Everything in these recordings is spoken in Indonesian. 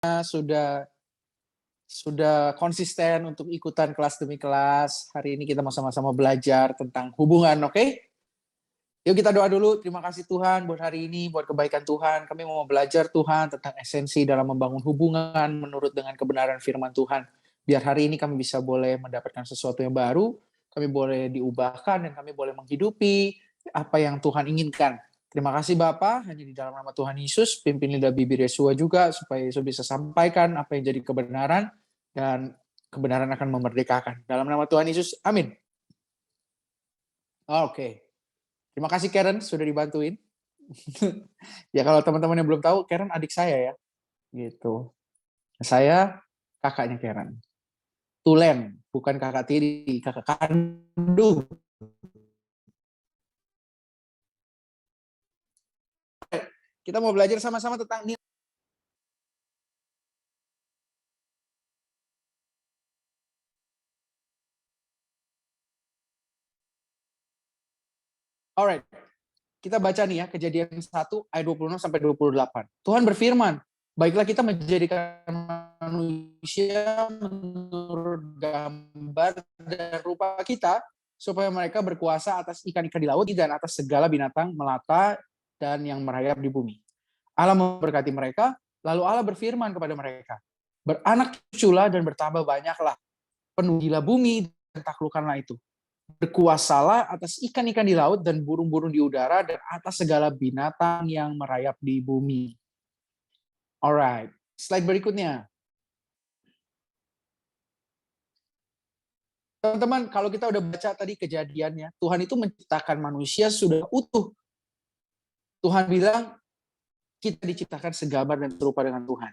sudah konsisten untuk ikutan kelas demi kelas. Hari ini kita mau sama-sama belajar tentang hubungan, oke? Yuk kita doa dulu. Terima kasih Tuhan buat hari ini, buat kebaikan Tuhan. Kami mau belajar Tuhan tentang esensi dalam membangun hubungan menurut dengan kebenaran firman Tuhan. Biar hari ini kami bisa boleh mendapatkan sesuatu yang baru, kami boleh diubahkan, dan kami boleh menghidupi apa yang Tuhan inginkan. Terima kasih Bapa, hanya di dalam nama Tuhan Yesus, pimpin lidah bibir Yesua juga, supaya Yesus bisa sampaikan apa yang jadi kebenaran, dan kebenaran akan memerdekakan. Dalam nama Tuhan Yesus, amin. Oke. Terima kasih Karen, sudah dibantuin. Ya kalau teman-teman yang belum tahu, Karen adik saya ya. Gitu. Saya kakaknya Karen. Tulen, bukan kakak tiri, kakak kandung. Kita mau belajar sama-sama tentang nilai. Alright, kita baca nih ya, Kejadian 1 ayat 26 sampai 28. Tuhan berfirman, baiklah kita menjadikan manusia menurut gambar dan rupa kita, supaya mereka berkuasa atas ikan-ikan di laut dan atas segala binatang melata dan yang merayap di bumi. Allah memberkati mereka, lalu Allah berfirman kepada mereka, beranak cuculah dan bertambah banyaklah, penuhilah bumi dan taklukkanlah itu. Berkuasalah atas ikan-ikan di laut dan burung-burung di udara dan atas segala binatang yang merayap di bumi. Alright, slide berikutnya. Teman-teman, kalau kita udah baca tadi kejadiannya, Tuhan itu menciptakan manusia sudah utuh. Tuhan bilang, kita diciptakan segambar dan serupa dengan Tuhan.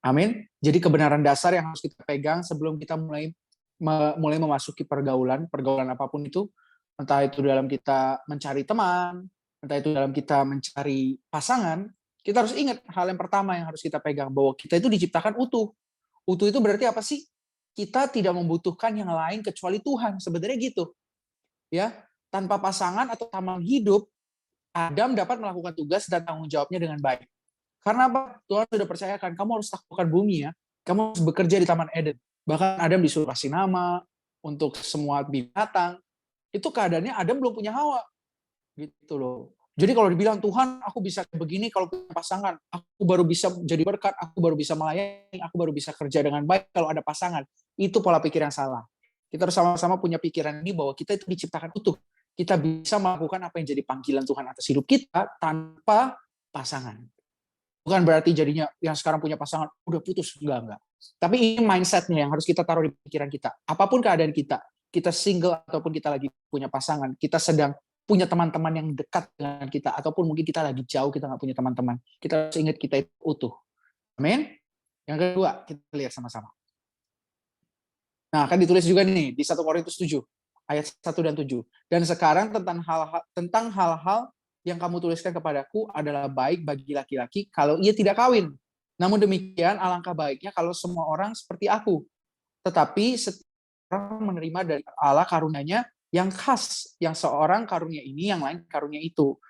Amin. Jadi kebenaran dasar yang harus kita pegang sebelum kita mulai memasuki pergaulan apapun itu, entah itu dalam kita mencari teman, entah itu dalam kita mencari pasangan, kita harus ingat hal yang pertama yang harus kita pegang, bahwa kita itu diciptakan utuh. Utuh itu berarti apa sih? Kita tidak membutuhkan yang lain kecuali Tuhan, sebenarnya gitu. Ya, tanpa pasangan atau teman hidup, Adam dapat melakukan tugas dan tanggung jawabnya dengan baik. Karena apa? Tuhan sudah percayakan, kamu harus taklukkan bumi ya. Kamu harus bekerja di Taman Eden. Bahkan Adam disuruh kasih nama untuk semua binatang. Itu keadaannya Adam belum punya Hawa. Gitu loh. Jadi kalau dibilang, Tuhan aku bisa begini kalau punya pasangan. Aku baru bisa jadi berkat, aku baru bisa melayani, aku baru bisa kerja dengan baik kalau ada pasangan. Itu pola pikir yang salah. Kita harus sama-sama punya pikiran ini bahwa kita itu diciptakan utuh. Kita bisa melakukan apa yang jadi panggilan Tuhan atas hidup kita tanpa pasangan. Bukan berarti jadinya yang sekarang punya pasangan udah putus, enggak. Tapi ini mindsetnya yang harus kita taruh di pikiran kita. Apapun keadaan kita single ataupun kita lagi punya pasangan, kita sedang punya teman-teman yang dekat dengan kita, ataupun mungkin kita lagi jauh, kita nggak punya teman-teman. Kita harus ingat kita itu utuh. Amin. Yang kedua, kita lihat sama-sama. Nah, kan ditulis juga nih di 1 Korintus 7 ayat 1 dan 7. Dan sekarang tentang hal-hal yang kamu tuliskan kepadaku adalah baik bagi laki-laki kalau ia tidak kawin. Namun demikian alangkah baiknya kalau semua orang seperti aku. Tetapi setiap orang menerima dari Allah karunia-Nya yang khas, yang seorang karunia ini, yang lain karunia itu.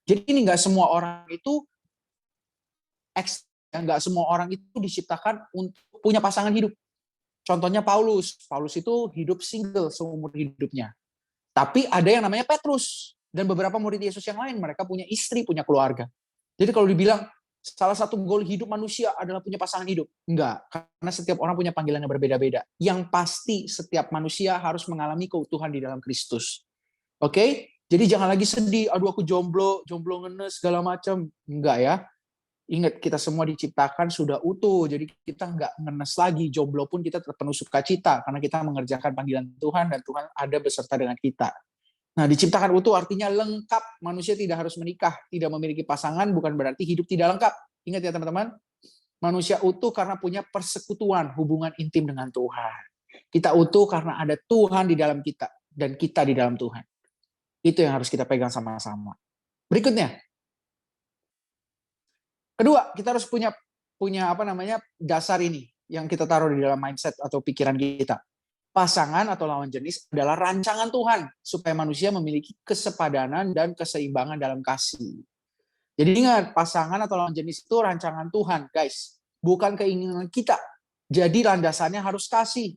Jadi ini nggak semua orang itu nggak semua orang itu diciptakan untuk punya pasangan hidup. Contohnya Paulus itu hidup single seumur hidupnya. Tapi ada yang namanya Petrus dan beberapa murid Yesus yang lain, mereka punya istri, punya keluarga. Jadi kalau dibilang salah satu goal hidup manusia adalah punya pasangan hidup, enggak, karena setiap orang punya panggilan yang berbeda-beda. Yang pasti setiap manusia harus mengalami keutuhan di dalam Kristus. Oke? Jadi jangan lagi sedih, aduh aku jomblo ngenes segala macam. Enggak ya. Ingat, kita semua diciptakan sudah utuh, jadi kita nggak ngenes lagi. Jomblo pun kita tetap penuh sukacita, karena kita mengerjakan panggilan Tuhan, dan Tuhan ada beserta dengan kita. Nah, diciptakan utuh artinya lengkap. Manusia tidak harus menikah, tidak memiliki pasangan, bukan berarti hidup tidak lengkap. Ingat ya teman-teman, manusia utuh karena punya persekutuan, hubungan intim dengan Tuhan. Kita utuh karena ada Tuhan di dalam kita, dan kita di dalam Tuhan. Itu yang harus kita pegang sama-sama. Berikutnya, kedua, kita harus punya dasar ini yang kita taruh di dalam mindset atau pikiran kita. Pasangan atau lawan jenis adalah rancangan Tuhan supaya manusia memiliki kesepadanan dan keseimbangan dalam kasih. Jadi ingat, pasangan atau lawan jenis itu rancangan Tuhan, guys. bukan keinginan kita. Jadi landasannya harus kasih.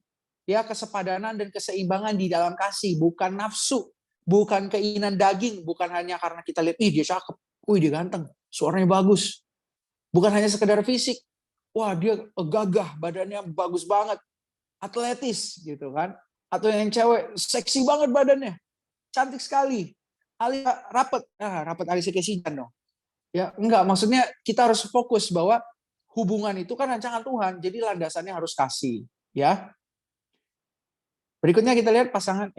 Ya, kesepadanan dan keseimbangan di dalam kasih, bukan nafsu, bukan keinginan daging, bukan hanya karena kita lihat, ih dia cakep, wih dia ganteng, suaranya bagus. Bukan hanya sekedar fisik, wah dia gagah, badannya bagus banget, atletis gitu kan. Atau yang cewek, seksi banget badannya, cantik sekali. Alia rapat Alicia Kesijan dong. Ya, enggak, maksudnya kita harus fokus bahwa hubungan itu kan rancangan Tuhan, jadi landasannya harus kasih, ya. Berikutnya kita lihat pasangan.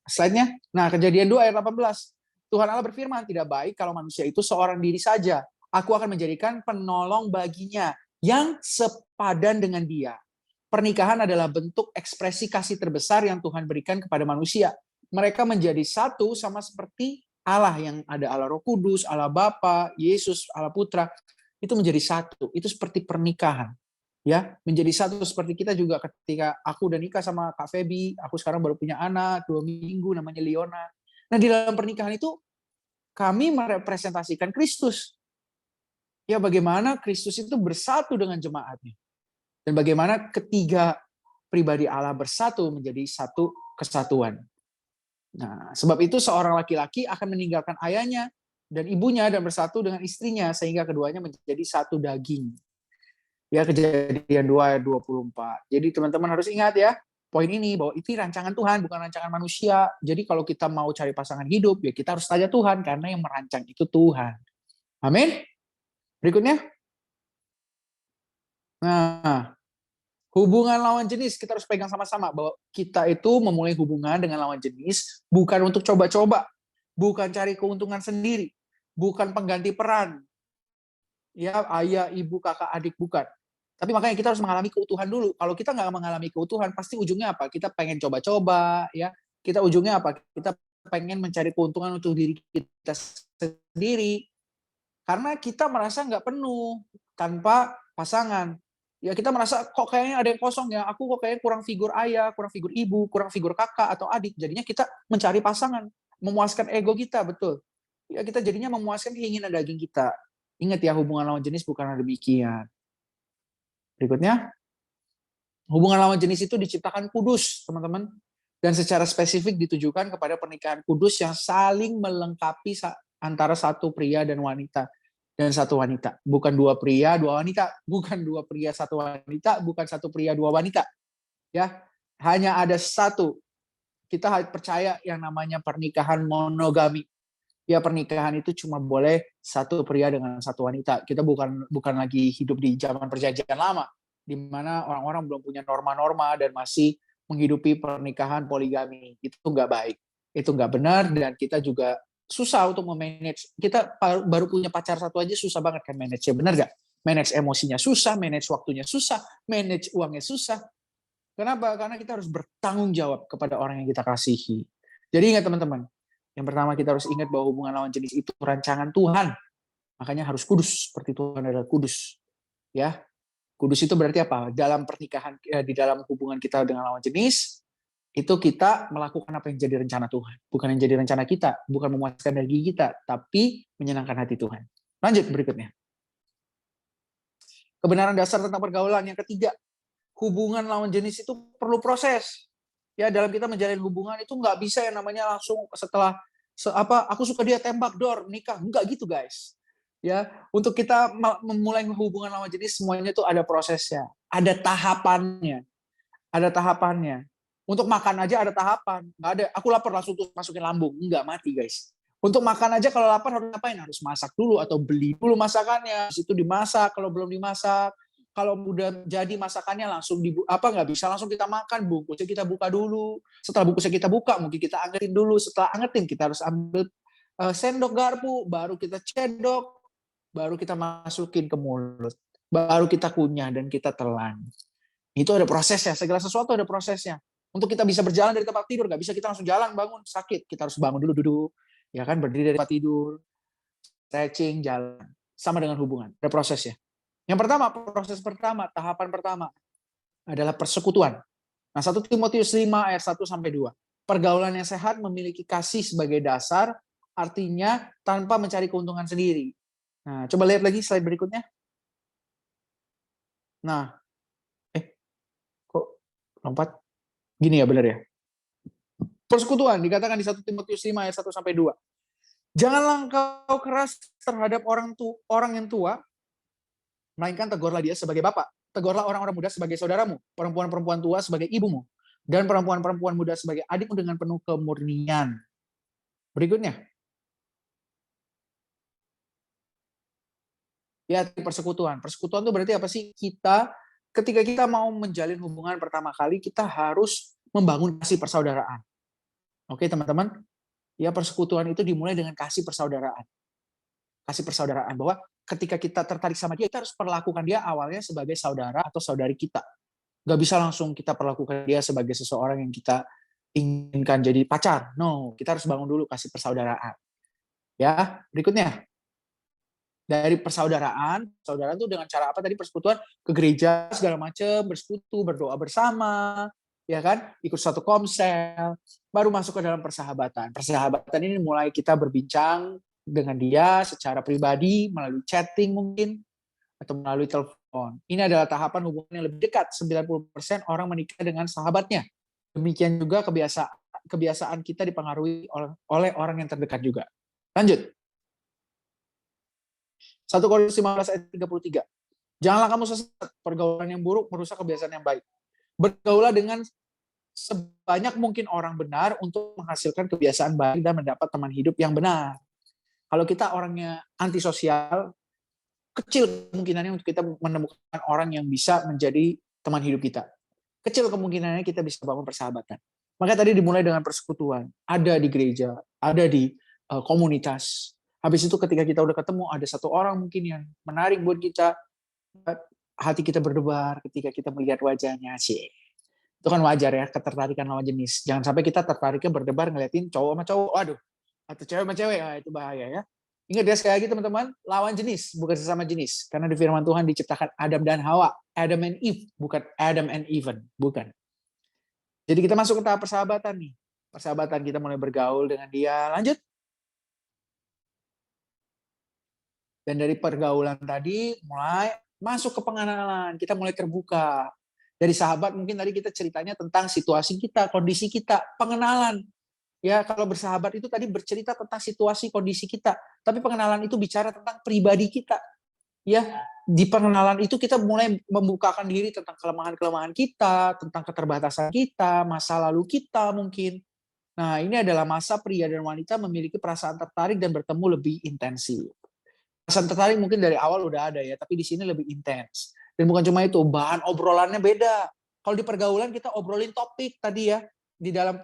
Slide-nya. Nah, Kejadian 2 ayat 18. Tuhan Allah berfirman, tidak baik kalau manusia itu seorang diri saja. Aku akan menjadikan penolong baginya yang sepadan dengan dia. Pernikahan adalah bentuk ekspresi kasih terbesar yang Tuhan berikan kepada manusia. Mereka menjadi satu sama seperti Allah, yang ada Allah Roh Kudus, Allah Bapa, Yesus, Allah Putra. Itu menjadi satu. Itu seperti pernikahan. Ya, menjadi satu seperti kita juga ketika aku udah nikah sama Kak Feby, aku sekarang baru punya anak 2 minggu namanya Liona. Nah, di dalam pernikahan itu kami merepresentasikan Kristus. Ya, bagaimana Kristus itu bersatu dengan jemaatnya. Dan bagaimana ketiga pribadi Allah bersatu menjadi satu kesatuan. Nah, sebab itu seorang laki-laki akan meninggalkan ayahnya dan ibunya dan bersatu dengan istrinya sehingga keduanya menjadi satu daging. Ya, Kejadian 2 ayat 24. Jadi teman-teman harus ingat ya, poin ini bahwa itu rancangan Tuhan, bukan rancangan manusia. Jadi kalau kita mau cari pasangan hidup, ya kita harus tanya Tuhan, karena yang merancang itu Tuhan. Amin. Berikutnya. Nah, hubungan lawan jenis kita harus pegang sama-sama, bahwa kita itu memulai hubungan dengan lawan jenis bukan untuk coba-coba, bukan cari keuntungan sendiri, bukan pengganti peran. Ya, ayah, ibu, kakak, adik, bukan. Tapi makanya kita harus mengalami keutuhan dulu. Kalau kita nggak mengalami keutuhan, pasti ujungnya apa? Kita pengen coba-coba, ya. Kita ujungnya apa? Kita pengen mencari keuntungan untuk diri kita sendiri. Karena kita merasa nggak penuh tanpa pasangan. Ya, kita merasa kok kayaknya ada yang kosong ya. Aku kok kayaknya kurang figur ayah, kurang figur ibu, kurang figur kakak atau adik. Jadinya kita mencari pasangan, memuaskan ego kita, betul. Ya, kita jadinya memuaskan keinginan daging kita. Ingat ya, hubungan lawan jenis bukan demikian. Berikutnya, hubungan lawan jenis itu diciptakan kudus, teman-teman. Dan secara spesifik ditujukan kepada pernikahan kudus yang saling melengkapi antara satu pria dan wanita. Dan satu wanita. Bukan dua pria, dua wanita. Bukan dua pria, satu wanita. Bukan satu pria, dua wanita. Ya, hanya ada satu. Kita percaya yang namanya pernikahan monogami. Ya, pernikahan itu cuma boleh satu pria dengan satu wanita. Kita bukan lagi hidup di zaman perjanjian lama, di mana orang-orang belum punya norma-norma dan masih menghidupi pernikahan poligami. Itu nggak baik, itu nggak benar, dan kita juga susah untuk memanage. Kita baru punya pacar satu aja susah banget kan manage-nya, benar nggak? Manage emosinya susah, manage waktunya susah, manage uangnya susah. Kenapa? Karena kita harus bertanggung jawab kepada orang yang kita kasihi. Jadi ingat teman-teman, yang pertama kita harus ingat bahwa hubungan lawan jenis itu rancangan Tuhan. Makanya harus kudus, seperti Tuhan adalah kudus. Ya, kudus itu berarti apa? Dalam pernikahan, di dalam hubungan kita dengan lawan jenis, itu kita melakukan apa yang jadi rencana Tuhan. Bukan yang jadi rencana kita, bukan memuaskan daging kita, tapi menyenangkan hati Tuhan. Lanjut berikutnya. Kebenaran dasar tentang pergaulan yang ketiga. Hubungan lawan jenis itu perlu proses. Ya, dalam kita menjalin hubungan itu nggak bisa yang namanya langsung setelah aku suka dia tembak dor nikah, nggak gitu guys. Ya, untuk kita memulai hubungan lawan jenis semuanya itu ada prosesnya, ada tahapannya, Untuk makan aja ada tahapan, nggak ada aku lapar langsung tuh masukin lambung, nggak, mati guys. Untuk makan aja kalau lapar harus ngapain? Harus masak dulu atau beli dulu masakannya, habis itu dimasak, kalau belum dimasak. Kalau udah jadi masakannya langsung nggak bisa langsung kita makan, bungkusnya kita buka dulu. Setelah bungkusnya kita buka, mungkin kita angetin dulu. Setelah angetin kita harus ambil sendok garpu, baru kita cedok, baru kita masukin ke mulut, baru kita kunyah dan kita telan. Itu ada prosesnya. Segala sesuatu ada prosesnya. Untuk kita bisa berjalan dari tempat tidur, nggak bisa kita langsung jalan bangun sakit. Kita harus bangun dulu duduk, ya kan, berdiri dari tempat tidur, stretching, jalan. Sama dengan hubungan, ada prosesnya. Yang pertama, proses pertama, tahapan pertama adalah persekutuan. Nah, 1 Timotius 5 ayat 1 sampai 2. Pergaulan yang sehat memiliki kasih sebagai dasar, artinya tanpa mencari keuntungan sendiri. Nah, coba lihat lagi slide berikutnya. Nah, kok lompat? Gini ya, benar ya? Persekutuan dikatakan di 1 Timotius 5 ayat 1 sampai 2. Janganlah engkau keras terhadap orang yang tua, melainkan tegurlah dia sebagai bapak. Tegurlah orang-orang muda sebagai saudaramu, perempuan-perempuan tua sebagai ibumu, dan perempuan-perempuan muda sebagai adikmu dengan penuh kemurnian. Berikutnya, ya persekutuan. Persekutuan itu berarti apa sih? Ketika kita mau menjalin hubungan pertama kali, kita harus membangun kasih persaudaraan. Oke teman-teman, ya persekutuan itu dimulai dengan kasih persaudaraan. Kasih persaudaraan, bahwa ketika kita tertarik sama dia, kita harus perlakukan dia awalnya sebagai saudara atau saudari kita. Gak bisa langsung kita perlakukan dia sebagai seseorang yang kita inginkan jadi pacar. No, kita harus bangun dulu kasih persaudaraan. Ya, berikutnya. Dari persaudaraan itu dengan cara apa tadi? Persekutuan, ke gereja segala macam, bersekutu, berdoa bersama, ya kan? Ikut satu komsel, baru masuk ke dalam persahabatan. Persahabatan ini mulai kita berbincang dengan dia secara pribadi, melalui chatting mungkin, atau melalui telepon. Ini adalah tahapan hubungan yang lebih dekat. 90% orang menikah dengan sahabatnya. Demikian juga kebiasaan kita dipengaruhi oleh orang yang terdekat juga. Lanjut. 1 Korintus 15 ayat 33. Janganlah kamu sesat, pergaulan yang buruk merusak kebiasaan yang baik. Bergaulah dengan sebanyak mungkin orang benar untuk menghasilkan kebiasaan baik dan mendapat teman hidup yang benar. Kalau kita orangnya antisosial, kecil kemungkinannya untuk kita menemukan orang yang bisa menjadi teman hidup kita. Kecil kemungkinannya kita bisa bangun persahabatan. Maka tadi dimulai dengan persekutuan. Ada di gereja, ada di komunitas. Habis itu ketika kita udah ketemu, ada satu orang mungkin yang menarik buat kita, hati kita berdebar ketika kita melihat wajahnya. Itu kan wajar ya, ketertarikan lawan jenis. Jangan sampai kita tertariknya berdebar ngeliatin cowok sama cowok, waduh, atau cewek sama cewek, itu bahaya ya. Ingat ya sekali lagi teman-teman, lawan jenis, bukan sesama jenis. Karena di firman Tuhan diciptakan Adam dan Hawa, Adam and Eve, bukan Adam and Even, bukan. Jadi kita masuk ke tahap persahabatan nih. Persahabatan, kita mulai bergaul dengan dia. Lanjut. Dan dari pergaulan tadi mulai masuk ke pengenalan, kita mulai terbuka. Dari sahabat mungkin tadi kita ceritanya tentang situasi kita, kondisi kita, pengenalan. Ya, kalau bersahabat itu tadi bercerita tentang situasi, kondisi kita. Tapi pengenalan itu bicara tentang pribadi kita. Ya, di pengenalan itu kita mulai membukakan diri tentang kelemahan-kelemahan kita, tentang keterbatasan kita, masa lalu kita mungkin. Nah, ini adalah masa pria dan wanita memiliki perasaan tertarik dan bertemu lebih intensif. Perasaan tertarik mungkin dari awal udah ada ya, tapi di sini lebih intens. Dan bukan cuma itu, bahan obrolannya beda. Kalau di pergaulan kita obrolin topik tadi ya, di dalam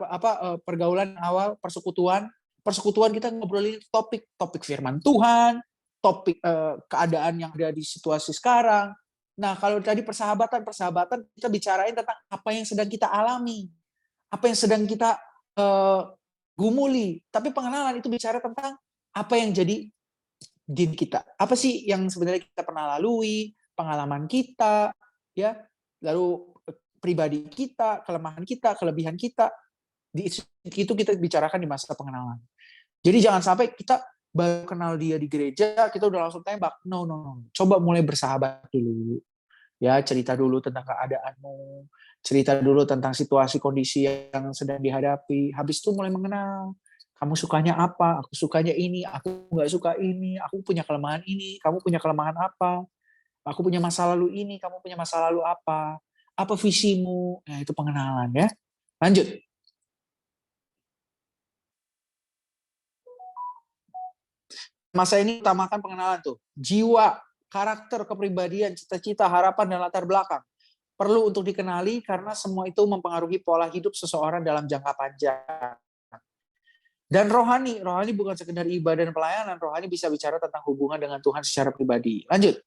pergaulan awal persekutuan kita ngobrolin topik firman Tuhan, topik keadaan yang ada di situasi sekarang. Nah, kalau tadi persahabatan kita bicarain tentang apa yang sedang kita alami, apa yang sedang kita gumuli. Tapi pengenalan itu bicara tentang apa yang jadi diri kita. Apa sih yang sebenarnya kita pernah lalui, pengalaman kita, ya, lalu pribadi kita, kelemahan kita, kelebihan kita. Itu kita bicarakan di masa pengenalan. Jadi jangan sampai kita baru kenal dia di gereja, kita udah langsung tembak. No. Coba mulai bersahabat dulu. Ya, cerita dulu tentang keadaanmu, cerita dulu tentang situasi kondisi yang sedang dihadapi. Habis itu mulai mengenal. Kamu sukanya apa? Aku sukanya ini. Aku nggak suka ini. Aku punya kelemahan ini. Kamu punya kelemahan apa? Aku punya masa lalu ini. Kamu punya masa lalu apa? Apa visimu? Nah, itu pengenalan ya. Lanjut. Masa ini utamakan pengenalan tuh. Jiwa, karakter, kepribadian, cita-cita, harapan, dan latar belakang. Perlu untuk dikenali karena semua itu mempengaruhi pola hidup seseorang dalam jangka panjang. Dan rohani bukan sekedar ibadah dan pelayanan, rohani bisa bicara tentang hubungan dengan Tuhan secara pribadi. Lanjut.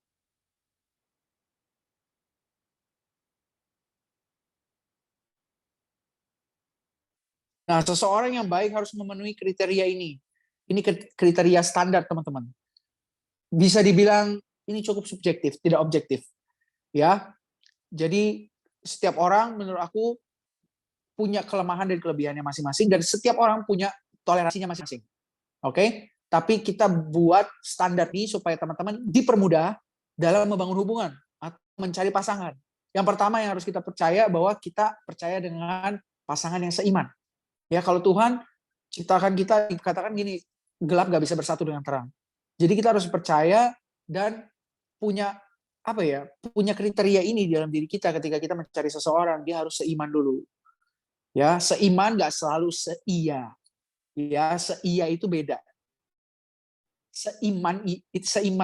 Nah, seseorang yang baik harus memenuhi kriteria ini. Ini kriteria standar, teman-teman. Bisa dibilang ini cukup subjektif, tidak objektif. Ya. Jadi setiap orang menurut aku punya kelemahan dan kelebihannya masing-masing, dan setiap orang punya toleransinya masing-masing. Oke? Tapi kita buat standar ini supaya teman-teman dipermudah dalam membangun hubungan mencari pasangan. Yang pertama yang harus kita percaya bahwa kita percaya dengan pasangan yang seiman. Ya, kalau Tuhan ciptakan kita, dikatakan gini, gelap gak bisa bersatu dengan terang. Jadi kita harus percaya dan punya apa ya? Punya kriteria ini di dalam diri kita ketika kita mencari seseorang, dia harus seiman dulu. Ya, seiman gak selalu seia. Ya, seia itu beda. Seiman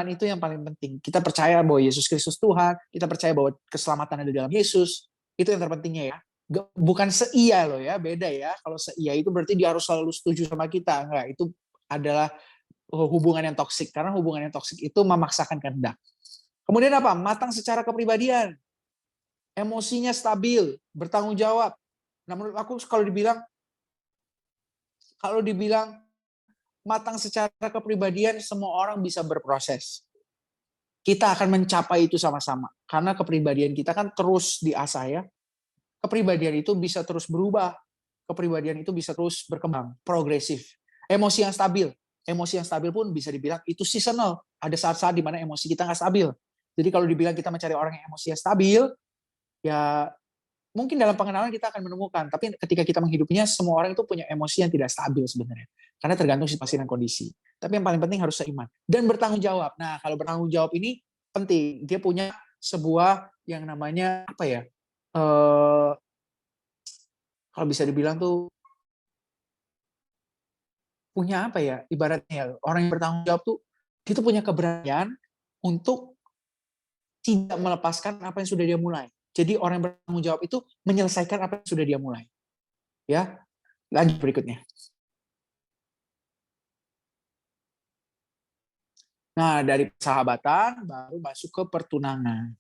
itu yang paling penting. Kita percaya bahwa Yesus Kristus Tuhan, kita percaya bahwa keselamatan ada di dalam Yesus. Itu yang terpentingnya ya. Bukan seia loh ya, beda ya. Kalau seia itu berarti dia harus selalu setuju sama kita. Enggak, itu adalah hubungan yang toksik. Karena hubungan yang toksik itu memaksakan kehendak. Kemudian apa? Matang secara kepribadian. Emosinya stabil, bertanggung jawab. Nah, menurut aku kalau dibilang matang secara kepribadian, semua orang bisa berproses. Kita akan mencapai itu sama-sama. Karena kepribadian kita kan terus diasah ya. Kepribadian itu bisa terus berubah. Kepribadian itu bisa terus berkembang, progresif. Emosi yang stabil. Emosi yang stabil pun bisa dibilang itu seasonal. Ada saat-saat di mana emosi kita nggak stabil. Jadi kalau dibilang kita mencari orang yang emosinya stabil, ya mungkin dalam pengenalan kita akan menemukan. Tapi ketika kita menghidupinya, semua orang itu punya emosi yang tidak stabil sebenarnya. Karena tergantung situasi dan kondisi. Tapi yang paling penting harus seiman. Dan bertanggung jawab. Nah, kalau bertanggung jawab ini penting. Dia punya sebuah yang namanya, apa ya, kalau bisa dibilang tuh, punya apa ya, ibaratnya orang yang bertanggung jawab tuh, dia tuh punya keberanian untuk tidak melepaskan apa yang sudah dia mulai. Jadi orang yang bertanggung jawab itu menyelesaikan apa yang sudah dia mulai. Ya, lanjut berikutnya. Nah, dari persahabatan baru masuk ke pertunangan.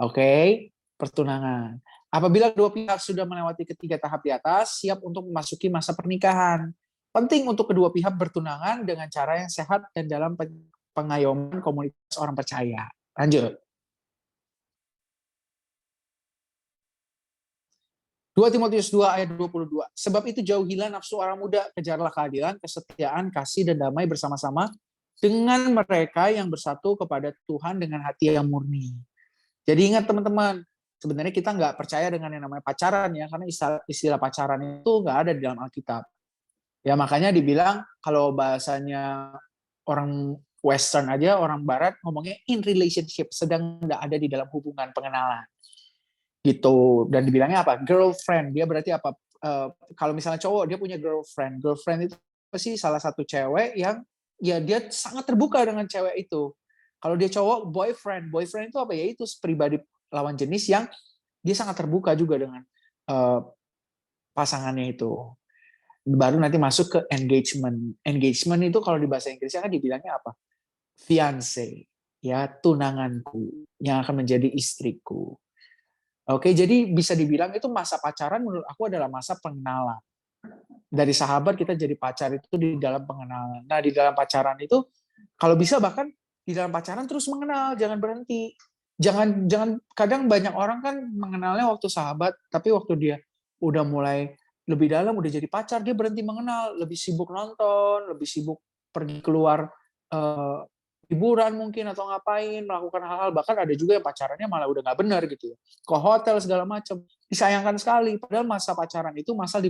Oke, pertunangan. Apabila kedua pihak sudah melewati ketiga tahap di atas, siap untuk memasuki masa pernikahan. Penting untuk kedua pihak bertunangan dengan cara yang sehat dan dalam pengayoman komunitas orang percaya. Lanjut. 2 Timotius 2 ayat 22. Sebab itu jauhilah nafsu orang muda, kejarlah keadilan, kesetiaan, kasih, dan damai bersama-sama dengan mereka yang bersatu kepada Tuhan dengan hati yang murni. Jadi ingat teman-teman, sebenarnya kita nggak percaya dengan yang namanya pacaran ya, karena istilah pacaran itu nggak ada di dalam Alkitab. Ya makanya dibilang kalau bahasanya orang Western aja, orang Barat ngomongnya in relationship, sedang nggak ada di dalam hubungan pengenalan. Gitu. Dan dibilangnya apa? Girlfriend. Dia berarti apa? Kalau misalnya cowok, dia punya girlfriend. Girlfriend itu pasti salah satu cewek yang ya dia sangat terbuka dengan cewek itu. Kalau dia cowok, boyfriend. Boyfriend itu apa ya? Itu pribadi lawan jenis yang dia sangat terbuka juga dengan pasangannya itu. Baru nanti masuk ke engagement. Engagement itu kalau di bahasa Inggrisnya kan dibilangnya apa? Fiance, ya, tunanganku yang akan menjadi istriku. Oke, jadi bisa dibilang itu masa pacaran menurut aku adalah masa pengenalan. Dari sahabat kita jadi pacar itu di dalam pengenalan. Nah, di dalam pacaran itu kalau bisa bahkan di dalam pacaran terus mengenal, jangan berhenti. Jangan kadang banyak orang kan mengenalnya waktu sahabat, tapi waktu dia udah mulai lebih dalam, udah jadi pacar, dia berhenti mengenal, lebih sibuk nonton, lebih sibuk pergi keluar eh, liburan mungkin atau ngapain, melakukan hal-hal, bahkan ada juga yang pacarannya malah udah nggak benar gitu ya, ke hotel segala macam. Disayangkan sekali, padahal masa pacaran itu masa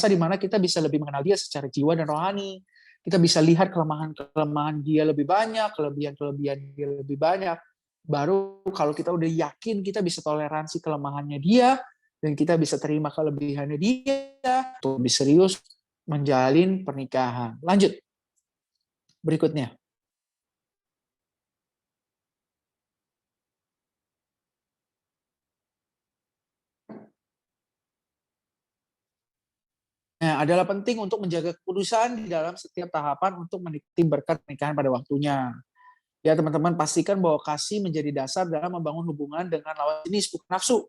di mana kita bisa lebih mengenal dia secara jiwa dan rohani. Kita bisa lihat kelemahan-kelemahan dia lebih banyak, kelebihan-kelebihan dia lebih banyak. Baru kalau kita udah yakin, kita bisa toleransi kelemahannya dia, dan kita bisa terima kelebihannya dia, untuk lebih serius menjalin pernikahan. Lanjut, berikutnya. Nah, adalah penting untuk menjaga kekudusan di dalam setiap tahapan untuk menikmati berkat pernikahan pada waktunya. Ya, teman-teman, pastikan bahwa kasih menjadi dasar dalam membangun hubungan dengan lawan jenis, bukan nafsu.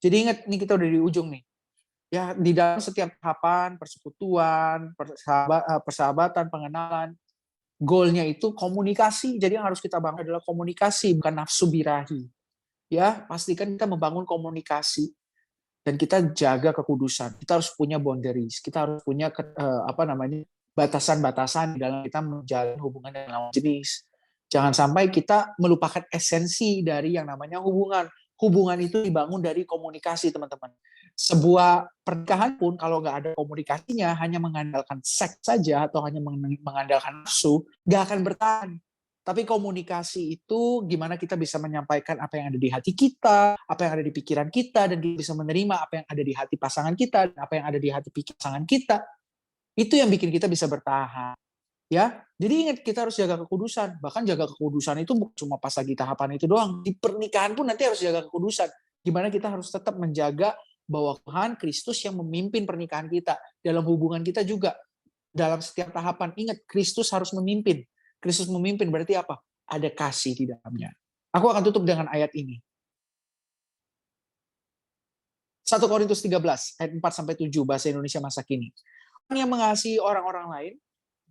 Jadi ingat, ini kita udah di ujung nih. Ya, di dalam setiap tahapan, persekutuan, persahabatan, pengenalan, goalnya itu komunikasi. Jadi yang harus kita bangun adalah komunikasi, bukan nafsu birahi. Ya, pastikan kita membangun komunikasi dan kita jaga kekudusan. Kita harus punya boundaries. Kita harus punya batasan-batasan dalam kita menjalin hubungan dengan lawan jenis. Jangan sampai kita melupakan esensi dari yang namanya hubungan. Hubungan itu dibangun dari komunikasi, teman-teman. Sebuah pernikahan pun kalau nggak ada komunikasinya, hanya mengandalkan seks saja atau hanya mengandalkan nafsu, nggak akan bertahan. Tapi komunikasi itu gimana kita bisa menyampaikan apa yang ada di hati kita, apa yang ada di pikiran kita, dan kita bisa menerima apa yang ada di hati pasangan kita, dan apa yang ada di hati pasangan kita. Itu yang bikin kita bisa bertahan. Ya, jadi ingat kita harus jaga kekudusan. Bahkan jaga kekudusan itu bukan cuma pas lagi tahapan itu doang. Di pernikahan pun nanti harus jaga kekudusan. Gimana kita harus tetap menjaga bahwa Tuhan Kristus yang memimpin pernikahan kita. Dalam hubungan kita juga. Dalam setiap tahapan, ingat Kristus harus memimpin. Kristus memimpin berarti apa? Ada kasih di dalamnya. Aku akan tutup dengan ayat ini. 1 Korintus 13 ayat 4 sampai 7 bahasa Indonesia masa kini. Orang yang mengasihi orang-orang lain,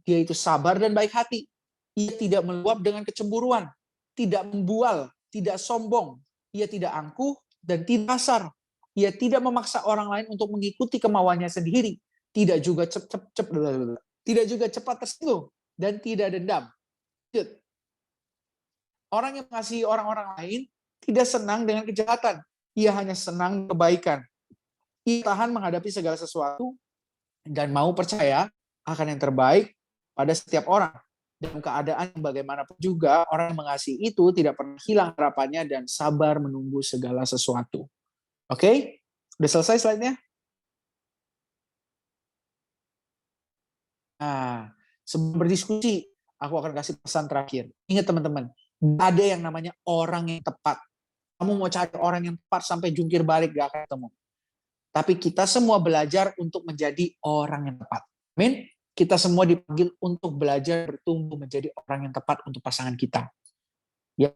dia itu sabar dan baik hati. Ia tidak meluap dengan kecemburuan, tidak membual, tidak sombong. Ia tidak angkuh dan tidak kasar. Ia tidak memaksa orang lain untuk mengikuti kemauannya sendiri. Tidak juga tidak juga cepat tersinggung dan tidak dendam. Orang yang mengasihi orang-orang lain tidak senang dengan kejahatan. Ia hanya senang kebaikan. Ia tahan menghadapi segala sesuatu dan mau percaya akan yang terbaik pada setiap orang. Dalam keadaan bagaimanapun juga, orang yang mengasihi itu tidak pernah hilang harapannya dan sabar menunggu segala sesuatu. Oke? Udah selesai slide-nya? Nah, sebelum berdiskusi, aku akan kasih pesan terakhir. Ingat teman-teman, gak ada yang namanya orang yang tepat. Kamu mau cari orang yang tepat sampai jungkir balik, gak akan ketemu. Tapi kita semua belajar untuk menjadi orang yang tepat. Amin? Kita semua dipanggil untuk belajar bertumbuh menjadi orang yang tepat untuk pasangan kita. Ya.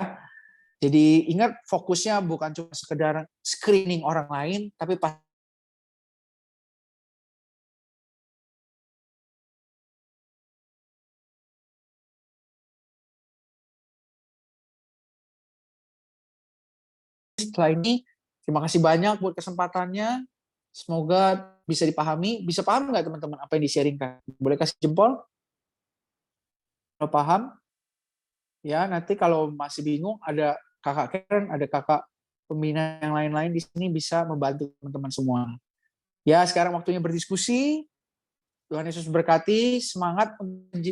Jadi ingat fokusnya bukan cuma sekedar screening orang lain, tapi setelah ini terima kasih banyak buat kesempatannya. Semoga bisa dipahami. Bisa paham nggak teman-teman apa yang di-sharingkan? Boleh kasih jempol? Kalau paham? Ya, nanti kalau masih bingung, ada kakak Karen, ada kakak pembina yang lain-lain di sini bisa membantu teman-teman semua. Ya, sekarang waktunya berdiskusi. Tuhan Yesus berkati, semangat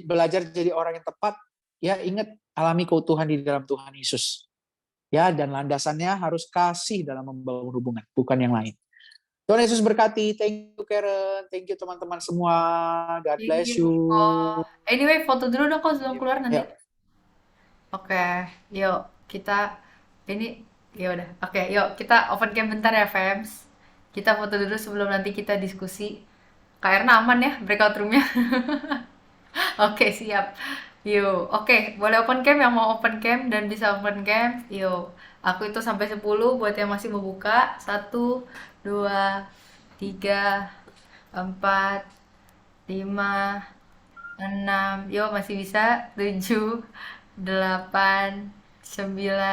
belajar jadi orang yang tepat. Ya, ingat alami keutuhan di dalam Tuhan Yesus. Ya, dan landasannya harus kasih dalam membangun hubungan, bukan yang lain. Tuhan Yesus berkati. Thank you Karen, thank you teman-teman semua. God Thank bless you, you. Niko. Anyway, foto dulu dong kalau sebelum keluar nanti. Ya, Oke, yuk kita ini ya udah. Oke, yuk kita open cam bentar ya, Fems. Kita foto dulu sebelum nanti kita diskusi. KR aman ya breakout roomnya. Oke, siap. Yuk, oke, boleh open cam yang mau open cam dan bisa open cam. Yuk, aku itu sampai 10 buat yang masih mau buka. 1, 2, 3, 4, 5, 6. Yuk, masih bisa. 7, 8, 9.